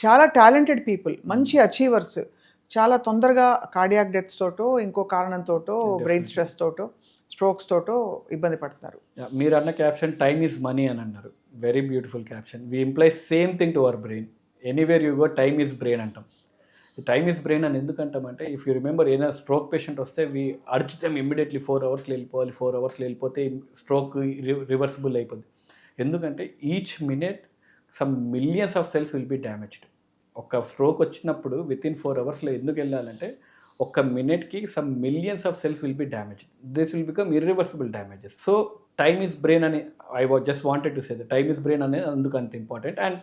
చాలా talented people, మంచి achievers చాలా తొందరగా కార్డియాక్ డెత్స్ తోటో, ఇంకో కారణంతోటో, బ్రెయిన్ డెఫినెట్లీ. స్ట్రెస్ తోటో, స్ట్రోక్స్ తోటో ఇబ్బంది పడుతున్నారు. మీరన్న క్యాప్షన్ టైమ్ ఈజ్ మనీ అని అన్నారు. Very beautiful caption. We imply same thing to our brain. Anywhere you go time is brain అంటాం. టైమ్ ఈజ్ బ్రెయిన్ అని ఎందుకు అంటామంటే, ఇఫ్ యూ రిమెంబర్ ఏదైనా స్ట్రోక్ పేషెంట్ వస్తే అర్జితం ఇమ్మీడియట్లీ 4 అవర్స్లో వెళ్ళిపోవాలి, 4 అవర్స్లో వెళ్ళిపోతే స్ట్రోక్ రివర్సిబుల్ అయిపోద్ది. ఎందుకంటే each minute some millions of cells will be damaged. ఒక స్ట్రోక్ వచ్చినప్పుడు వితిన్ 4 అవర్స్లో ఎందుకు వెళ్ళాలంటే, ఒక్క మినిట్కి some millions of cells will be damaged. This will become irreversible damages. So time is brain అని just wanted to say the time is brain అనేది అందుకు అంత ఇంపార్టెంట్. అండ్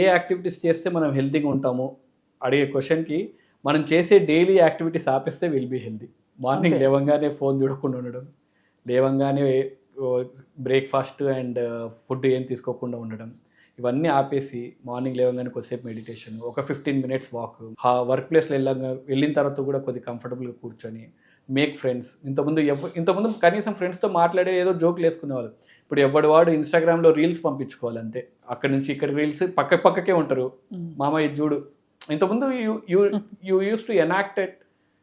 ఏ యాక్టివిటీస్ చేస్తే మనం హెల్తీగా ఉంటాము అడిగే క్వశ్చన్కి, మనం చేసే డైలీ యాక్టివిటీస్ ఆపేస్తే విల్ బీ హెల్తీ. మార్నింగ్ లేవంగానే ఫోన్ చూడకుండా ఉండడం, లేవంగానే బ్రేక్ఫాస్ట్ అండ్ ఫుడ్ ఏం తీసుకోకుండా ఉండడం, ఇవన్నీ ఆపేసి మార్నింగ్ లేవగానే కొద్దిసేపు మెడిటేషన్, ఒక 15 మినిట్స్ వాక్, వర్క్ ప్లేస్లో వెళ్ళిన తర్వాత కూడా కొద్ది కంఫర్టబుల్గా కూర్చొని మేక్ ఫ్రెండ్స్. ఇంతకుముందు కనీసం ఫ్రెండ్స్తో మాట్లాడే ఏదో జోకులు వేసుకునేవాళ్ళు. ఇప్పుడు ఎవడి వాడు ఇన్స్టాగ్రామ్లో రీల్స్ పంపించుకోవాలి అంతే. అక్కడి నుంచి ఇక్కడ రీల్స్ పక్కకే ఉంటారు. మామ ఇది చూడు. ఇంతకుముందు you use to enact it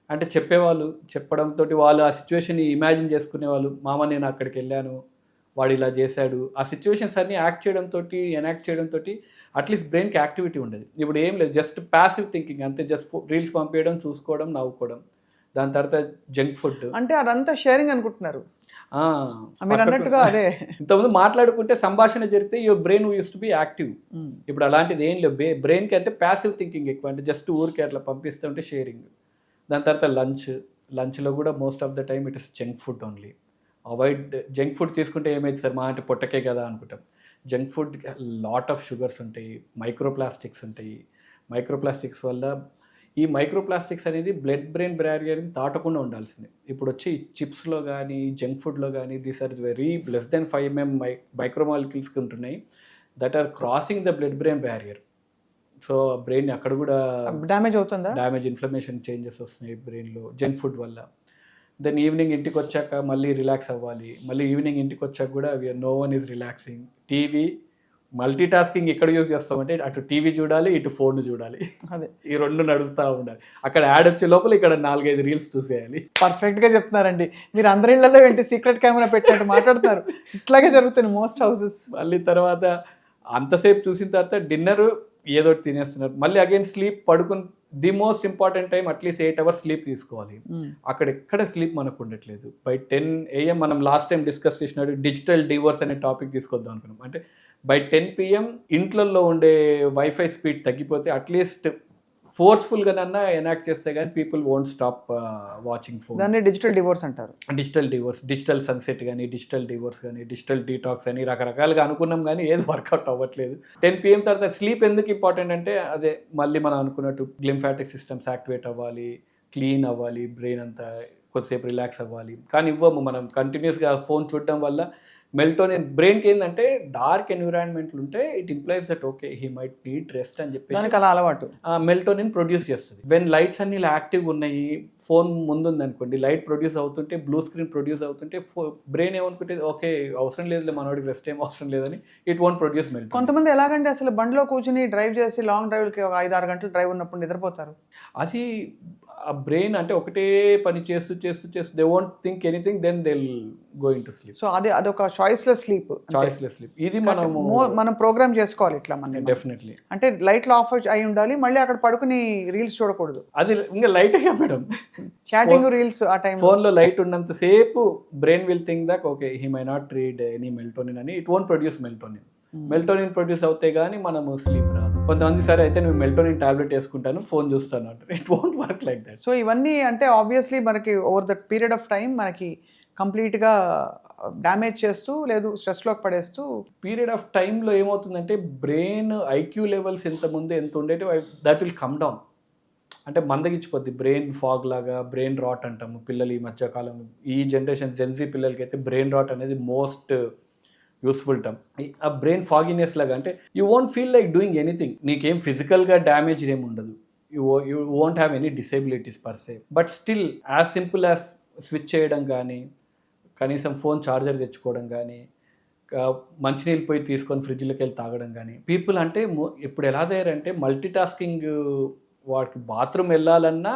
అంటే చెప్పేవాళ్ళు, చెప్పడంతో వాళ్ళు ఆ సిచ్యువేషన్ని ఇమాజిన్ చేసుకునేవాళ్ళు. మామ నేను అక్కడికి వెళ్ళాను, వాడు ఇలా చేశాడు. ఆ సిచ్యువేషన్స్ అన్నీ ఎనాక్ట్ చేయడంతో అట్లీస్ట్ బ్రెయిన్కి యాక్టివిటీ ఉండేది. ఇప్పుడు ఏం లేదు, జస్ట్ ప్యాసివ్ థింకింగ్ అంతే. జస్ట్ రీల్స్ పంపించడం, చూసుకోవడం, నవ్వుకోవడం. దాని తర్వాత జంక్ ఫుడ్. అంటే అదంతా షేరింగ్ అనుకుంటున్నారు మీరు అన్నట్టుగా. అదే ఇంతకుముందు మాట్లాడుకుంటే సంభాషణ జరిగితే your brain use to be active. ఇప్పుడు అలాంటిది ఏం లేదు. బ్రెయిన్కి అంటే ప్యాసివ్ థింకింగ్ ఎక్కువ, అంటే జస్ట్ ఊరికే అట్లా పంపిస్తుంటే షేరింగ్. దాని తర్వాత లంచ్లో కూడా most of the time it is junk food only. Avoid junk food తీసుకుంటే ఏమైంది సార్, మా అంటే పొట్టకే కదా అనుకుంటాం. Junk food lot of sugars ఉంటాయి, మైక్రోప్లాస్టిక్స్ ఉంటాయి. మైక్రోప్లాస్టిక్స్ వల్ల ఈ మైక్రోప్లాస్టిక్స్ అనేది బ్లడ్ బ్రెయిన్ బ్యారియర్ని దాటకుండా ఉండాల్సింది. ఇప్పుడు వచ్చి చిప్స్లో కానీ జంక్ ఫుడ్లో కానీ these are very less than 5 mm micromolecules ఉంటున్నాయి that are crossing the blood brain barrier. So brain అక్కడ కూడా డ్యామేజ్ అవుతుందా, ఇన్ఫ్లమేషన్ చేంజెస్ వస్తున్నాయి బ్రెయిన్లో జంక్ ఫుడ్ వల్ల. దెన్ ఈవినింగ్ ఇంటికి వచ్చాక మళ్ళీ రిలాక్స్ అవ్వాలి. మళ్ళీ ఈవినింగ్ ఇంటికి వచ్చాక కూడా no one is relaxing. TV multitasking ఎక్కడ యూజ్ చేస్తామంటే, అటు టీవీ చూడాలి, ఇటు ఫోన్ చూడాలి. అదే ఈ రెండు నడుస్తూ ఉండాలి. అక్కడ యాడ్ వచ్చే లోపల ఇక్కడ 4-5 రీల్స్ చూసేయాలి. పర్ఫెక్ట్గా చెప్తున్నారండి మీరు. అందరి ఇళ్లలో ఏంటి సీక్రెట్ కెమెరా పెట్టినట్టు మాట్లాడుతున్నారు. ఇట్లాగే జరుగుతుంది మోస్ట్ హౌసెస్. మళ్ళీ తర్వాత అంతసేపు చూసిన తర్వాత డిన్నర్ ఏదో తినేస్తున్నారు. మళ్ళీ అగైన్ స్లీప్, పడుకుని the most important time at least 8 hours sleep తీసుకోవాలి. అక్కడ ఎక్కడ స్లీప్ మనకు ఉండట్లేదు. బై 10 AM మనం లాస్ట్ టైం డిస్కస్ చేసినట్టు డిజిటల్ డివోర్స్ అనే టాపిక్ తీసుకొద్దాం అనుకున్నాం. అంటే బై 10 PM ఇంట్లలో ఉండే వైఫై స్పీడ్ తగ్గిపోతే అట్లీస్ట్ ఫోర్స్ఫుల్గానన్నా ఎనాక్ట్ చేస్తే కానీ people won't stop watching phone. దాన్ని డిజిటల్ డివోర్స్ అంటారు. డిజిటల్ సన్సెట్ కానీ, డిజిటల్ డివోర్స్ కానీ, డిజిటల్ డీటాక్స్ అని రకరకాలుగా అనుకున్నాం కానీ ఏది వర్కౌట్ అవ్వట్లేదు. 10 PM తర్వాత స్లీప్ ఎందుకు ఇంపార్టెంట్ అంటే, అదే మళ్ళీ మనం అనుకున్నట్టు లింఫాటిక్ సిస్టమ్స్ యాక్టివేట్ అవ్వాలి, క్లీన్ అవ్వాలి, బ్రెయిన్ అంతా కొద్దిసేపు రిలాక్స్ అవ్వాలి. కానీ ఇవ్వము మనం. కంటిన్యూస్గా ఫోన్ చూడడం వల్ల మెల్టోనిన్ బ్రెయిన్కి ఏంటంటే డార్క్ ఎన్విరాన్మెంట్లు ఉంటే it implies that okay he might need rest అని చెప్పేసి అలా అలవాటు మెల్టోనిన్ ప్రొడ్యూస్ చేస్తుంది. వెన్ లైట్స్ అన్ని ఇలా యాక్టివ్గా ఉన్నాయి, ఫోన్ ముందుంది అనుకోండి, లైట్ ప్రొడ్యూస్ అవుతుంటే, బ్లూ స్క్రీన్ ప్రొడ్యూస్ అవుతుంటే బ్రెయిన్ ఏమనుకుంటే ఓకే అవసరం లేదు మనోడికి రెస్ట్ ఏం అవసరం లేదని ఇట్ వోంట్ ప్రొడ్యూస్ మెల్టోనిన్. కొంతమంది ఎలాగంటే అసలు బండిలో కూర్చుని డ్రైవ్ చేసి లాంగ్ డ్రైవ్కి ఒక 5-6 గంటలు డ్రైవ్ ఉన్నప్పుడు నిద్రపోతారు. అది ఆ బ్రెయిన్ అంటే ఒకటే పని చేస్తూ they won't think anything, then they will go into sleep. So అదొక చాయిస్లెస్ స్లీప్. ఇది మనం ప్రోగ్రామ్ చేసుకోవాలి ఇట్లా మనం. డెఫినెట్లీ అంటే లైట్లు ఆఫ్ అయి ఉండాలి, మళ్ళీ అక్కడ పడుకుని రీల్స్ చూడకూడదు. అది ఇంకా లైట్ అయ్యా మేడం, చాటింగ్ రీల్స్ ఆ టైం ఫోన్లో లైట్ ఉన్నంత సేపు brain will think that okay he may not read any melatonin అని. It won't produce melatonin. Melatonin produce అవుతే కానీ మనము స్లీప్ రాదు. కొంతమంది సరే అయితే నేను మెల్టోనిన్ టాబ్లెట్ వేసుకుంటాను, ఫోన్ చూస్తాను అంటారు. It won't work like that. So ఇవన్నీ అంటే ఆబ్వియస్లీ మనకి over that period of time మనకి కంప్లీట్గా డ్యామేజ్ చేస్తూ లేదు స్ట్రెస్లోకి పడేస్తూ. పీరియడ్ ఆఫ్ టైంలో ఏమవుతుందంటే బ్రెయిన్ ఐక్యూ లెవెల్స్ ఎంత ఉండేటివి దట్ విల్ కమ్ డౌన్. అంటే మందగించిపోద్ది బ్రెయిన్ ఫాగ్ లాగా. బ్రెయిన్ రాట్ అంటాము పిల్లలు ఈ మధ్యకాలం, ఈ జనరేషన్ జెన్జీ పిల్లలకి అయితే బ్రెయిన్ రాట్ అనేది మోస్ట్ యూస్ఫుల్ టర్మ్. ఆ బ్రెయిన్ ఫాగినెస్ లాగా, అంటే you won't feel like doing anything. నీకేం ఫిజికల్గా డ్యామేజ్ ఏమి ఉండదు, you won't have any disabilities per say. But still as simple as switch చేయడం కానీ, కనీసం ఫోన్ ఛార్జర్ తెచ్చుకోవడం కానీ, మంచినీళ్ళు పోయి తీసుకొని ఫ్రిడ్జ్లోకి వెళ్ళి తాగడం కానీ పీపుల్ అంటే ఇప్పుడు ఎలా తయారంటే మల్టీ టాస్కింగ్, వాడికి బాత్రూమ్ వెళ్ళాలన్నా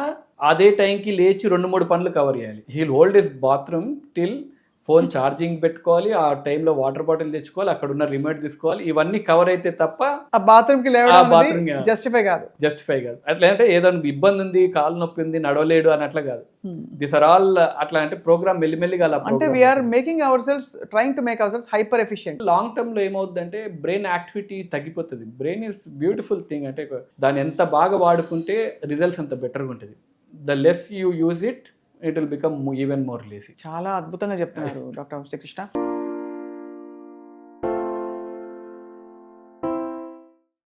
అదే టైంకి లేచి 2-3 పనులు కవర్ చేయాలి. He'll hold his bathroom till phone charging పెట్టుకోవాలి, ఆ టైంలో వాటర్ బాటిల్ తెచ్చుకోవాలి, అక్కడ ఉన్న రిమోట్ తీసుకోవాలి, ఇవన్నీ కవర్ అయితే తప్ప ఆ బాత్రూమ్ కి లేవడం bathroom, జస్టిఫై కాదు. జస్టిఫై కాదు. అట్లా అంటే ఏదైనా ఇబ్బంది ఉంది, కాలు నొప్పి ఉంది, నడవలేడు అని అట్లా కాదు. దిస్ ఆర్ ఆల్ అట్లా అంటే ప్రోగ్రామ్ మెల్లిమెల్లిగా అలా అంటే we're making our cells trying to make our cells hyper efficient. Long term లో ఏమవుతుందంటే బ్రెయిన్ యాక్టివిటీ తగ్గిపోతుంది. బ్రెయిన్ ఈస్ బ్యూటిఫుల్ థింగ్, అంటే దాన్ని ఎంత బాగా వాడుకుంటే రిజల్ట్స్ అంత బెటర్గా ఉంటుంది. The less you use it, it will become even more lazy. చాలా అద్భుతంగా చెప్తున్నారు డాక్టర్ శ్రీకృష్ణ.